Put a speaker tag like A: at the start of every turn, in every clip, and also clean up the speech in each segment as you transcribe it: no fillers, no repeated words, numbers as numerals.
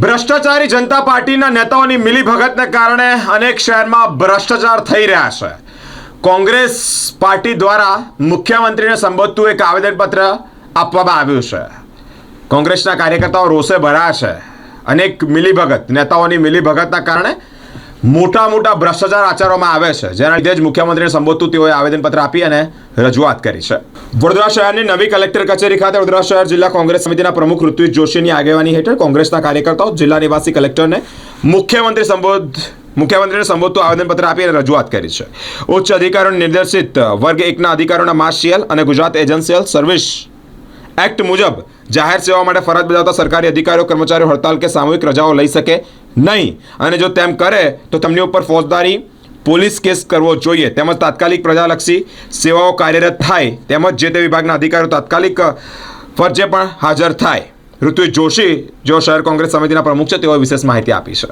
A: ભ્રષ્ટાચારી જનતા પાર્ટીના નેતાઓની મિલીભગતને કારણે અનેક શહેરમાં ભ્રષ્ટાચાર થઈ રહ્યા છે. કોંગ્રેસ પાર્ટી દ્વારા મુખ્યમંત્રીને સંબોધતું એક આવેદનપત્ર આપવામાં આવ્યું છે. કોંગ્રેસના કાર્યકર્તાઓ રોષે ભરાયા છે. અનેક મિલીભગત નેતાઓની મિલીભગતના કારણે મોટા મોટા ભ્રષ્ટાચાર આચરવામાં આવે છે, જેના લીધે જ મુખ્યમંત્રીને સંબોધતું તેઓએ આવેદનપત્ર આપી અને રજૂઆત કરી છે. વડોદરા શહેરની નવી કલેક્ટર કચેરી ખાતે વડોદરા શહેર જિલ્લા કોંગ્રેસ સમિતિના પ્રમુખ ઋત્વિજ જોશીની આગેવાની હેઠળ કોંગ્રેસના કાર્યકર્તાઓ જિલ્લા નિવાસી કલેક્ટરને મુખ્યમંત્રીને સંબોધતું આવેદનપત્ર આપી અને રજૂઆત કરી છે. ઉચ્ચ અધિકારીઓને નિર્દેશિત વર્ગ 1ના અધિકારીઓના માસ સીએલ અને ગુજરાત એજન્સિયલ સર્વિસ એક્ટ મુજબ જાહેર સેવા માટે ફરજ બજાવતા સરકારી અધિકારીઓ કર્મચારીઓ હડતાલ કે સામૂહિક રજાઓ લઈ શકે નહીં, અને જો તેમ કરે તો તેમની ઉપર ફોજદારી પોલીસ કેસ કરવો જોઈએ. તેમજ તાત્કાલિક પ્રજાલક્ષી સેવાઓ કાર્યરત થાય, તેમજ જે તે વિભાગના અધિકારીઓ તાત્કાલિક ફરજે પણ હાજર થાય. ઋત્વિજ જોશી, જેઓ શહેર કોંગ્રેસ સમિતિના પ્રમુખ છે, તેઓએ વિશેષ માહિતી આપી છે.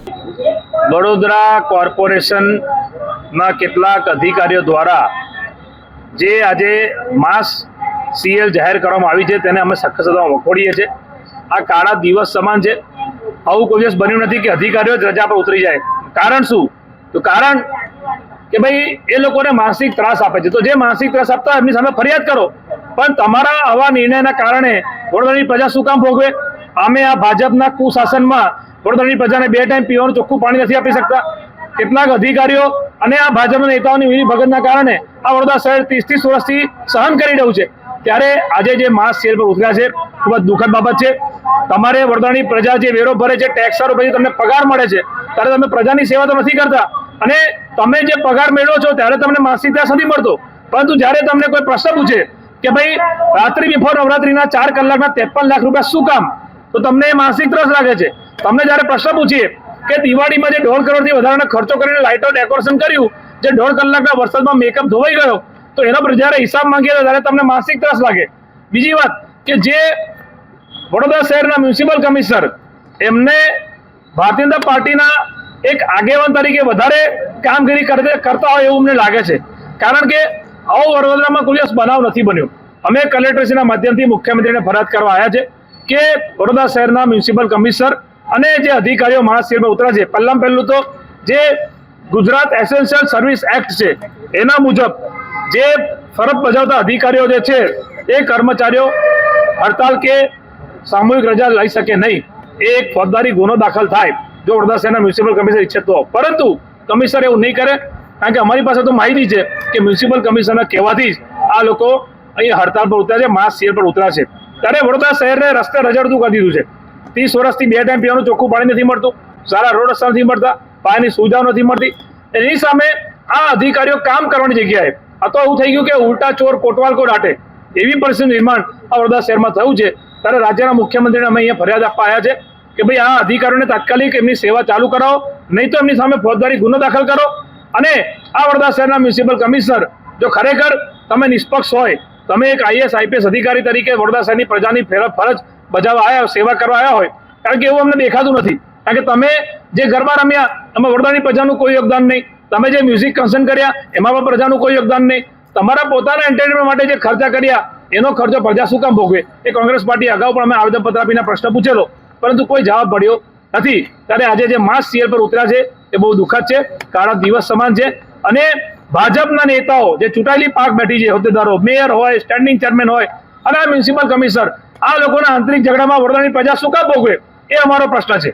B: વડોદરા કોર્પોરેશનના કેટલાક અધિકારીઓ દ્વારા જે આજે માસ સીએલ જાહેર કરવામાં આવી છે, તેને અમે સખત સદામાં વખોડીએ છીએ. આ કાળા દિવસ સમાન છે. આવું કોઈ દિવસ બન્યું નથી કે અધિકારીઓ જ રજા પર ઉતરી જાય. કારણ શું? તો કારણ કે ભાઈ એ લોકોને માનસિક ત્રાસ આપે છે, તો જે માનસિક ત્રાસ આપતા એમની સામે ફરિયાદ કરો. પણ તમારા આવા નિર્ણયના કારણે વડોદરાની પ્રજા શું કામ ભોગવે? અમે આ ભાજપના કુશાસનમાં વડોદરાની પ્રજાને 2 ટાઈમ પીવાનું ચોખ્ખું પાણી નથી આપી શકતા. કેટલાક અધિકારીઓ અને આ ભાજપના નેતાઓની મિલીભગતના કારણે આ વડોદરા શહેર 30 વર્ષથી સહન કરી રહ્યું છે. ત્યારે આજે જે માસ સીએલ પર ઉતર્યા છે, ખૂબ જ દુઃખદ બાબત છે. તમારે વડોદરાની પ્રજા જે વેરો ભરે છે, ટેક્સરો પછી તમને પગાર મળે છે, ત્યારે તમે પ્રજાની સેવા તો નથી કરતા. અને તમે જે પગાર મેળવો છો ત્યારે તમને માનસિક ત્રાસ નથી મળતો. પરંતુ જ્યારે તમને કોઈ પ્રશ્ન પૂછે કે ભાઈ રાત્રિ બિફોર નવરાત્રીના 4 કલાકના 53 લાખ રૂપિયા શું કામ, તો તમને માનસિક ત્રાસ લાગે છે. તમને જ્યારે પ્રશ્ન પૂછીએ કે દિવાળીમાં જે 1.5 કરોડથી વધારાનો ખર્ચો કરીને લાઇટો ડેકોરેશન કર્યું, જે 1.5 કલાકના વરસાદમાં મેકઅપ ધોવાઈ ગયો, તો એનો જ્યારે હિસાબ માંગીએ ત્યારે તમને માનસિક ત્રાસ લાગે. બીજી વાત કે જે વડોદરા શહેરના મ્યુનિસિપલ કમિશનર, એમને ભારતીય જનતા પાર્ટીના એક આગેવાન તરીકે વધારે કામગીરી કરતા હોય એવું અમને લાગે છે. કારણ કે આવો વડોદરામાં કોઈ દિવસ બનાવ નથી બન્યો. અમે કલેક્ટરશ્રીના માધ્યમથી મુખ્યમંત્રીને ફરિયાદ કરવા આવ્યા છે કે વડોદરા શહેરના મ્યુનિસિપલ કમિશનર અને જે અધિકારીઓ માસ સીએલમાં ઉતર્યા છે, પહેલું તો જે ગુજરાત એસેન્શિયલ સર્વિસ એક્ટ છે એના મુજબ જે ફરજ બજાવતા અધિકારીઓ જે છે એ કર્મચારીઓ હડતાલ કે સામૂહિક રજા લઈ શકે નહીં. એ એક ફોજદારી ગુનો દાખલ થાય જો વડોદરા શહેરના મ્યુનિસિપલ કમિશનર ઈચ્છે તો. પરંતુ કમિશનર એવું નહીં કરે, કારણ કે અમારી પાસે તો માહિતી છે કે મ્યુનિસિપલ કમિશનરના કહેવાથી જ આ લોકો અહીં હડતાલ પર ઉતર્યા છે, માસ સીએલ પર ઉતર્યા છે. ત્યારે વડોદરા શહેરને રસ્તે રજડતું કરી દીધું છે. 30 વર્ષથી 2 ટાઈમ પીવાનું ચોખ્ખું પાણી નથી મળતું, સારા રોડ રસ્તા નથી મળતા, પાયાની સુવિધાઓ નથી મળતી. એની સામે આ અધિકારીઓ કામ કરવાની જગ્યાએ આ તો એવું થઈ ગયું કે ઉલટા ચોર કોટવાલ કો ડાટે, એવી પરિસ્થિતિનું નિર્માણ આ વડોદરા શહેરમાં થયું છે. ત્યારે રાજ્યના મુખ્યમંત્રીને અમે અહીંયા ફરિયાદ આપવા આવ્યા છે કે ભાઈ આ અધિકારીઓને તાત્કાલિક એમની સેવા ચાલુ કરાવો, નહીં તો એમની સામે ફોજદારી ગુનો દાખલ કરો. અને આ વડોદરા શહેરના મ્યુનિસિપલ કમિશનર જો ખરેખર તમે નિષ્પક્ષ હોય, તમે એક આઈએસ આઈપીએસ અધિકારી તરીકે વડોદરા શહેરની પ્રજાની ફરજ બજાવવા આવ્યા, સેવા કરવા આવ્યા હોય, કારણ કે એવું અમને દેખાતું નથી. કારણ કે તમે જે ગરબા રમ્યા એમાં વડોદરાની પ્રજાનું કોઈ યોગદાન નહીં, તમે જે મ્યુઝિક કન્સર્ટ કર્યા એમાં પણ પ્રજાનું કોઈ યોગદાન નહીં, તમારા પોતાના એન્ટરટેનમેન્ટ માટે જે ખર્ચા કર્યા એનો ખર્ચો પ્રજા શું કામ ભોગવે? એ કોંગ્રેસ પાર્ટી અગાઉ પણ અમે આવેદનપત્ર આપીને પ્રશ્ન પૂછેલો, પરંતુ કોઈ જવાબ મળ્યો નથી. ત્યારે આજે જે માસ સીએલ પર ઉતર્યા છે એ બહુ દુઃખદ છે, કાળા દિવસ સમાન છે. અને ભાજપના નેતાઓ જે ચૂંટાયેલી પાક બેઠી છે, હોદ્દેદારો, મેયર હોય, સ્ટેન્ડિંગ ચેરમેન હોય અને આ મ્યુનિસિપલ કમિશનર, આ લોકોના આંતરિક ઝઘડામાં વડોદરાની પ્રજા શું કામ ભોગવે? એ અમારો પ્રશ્ન છે.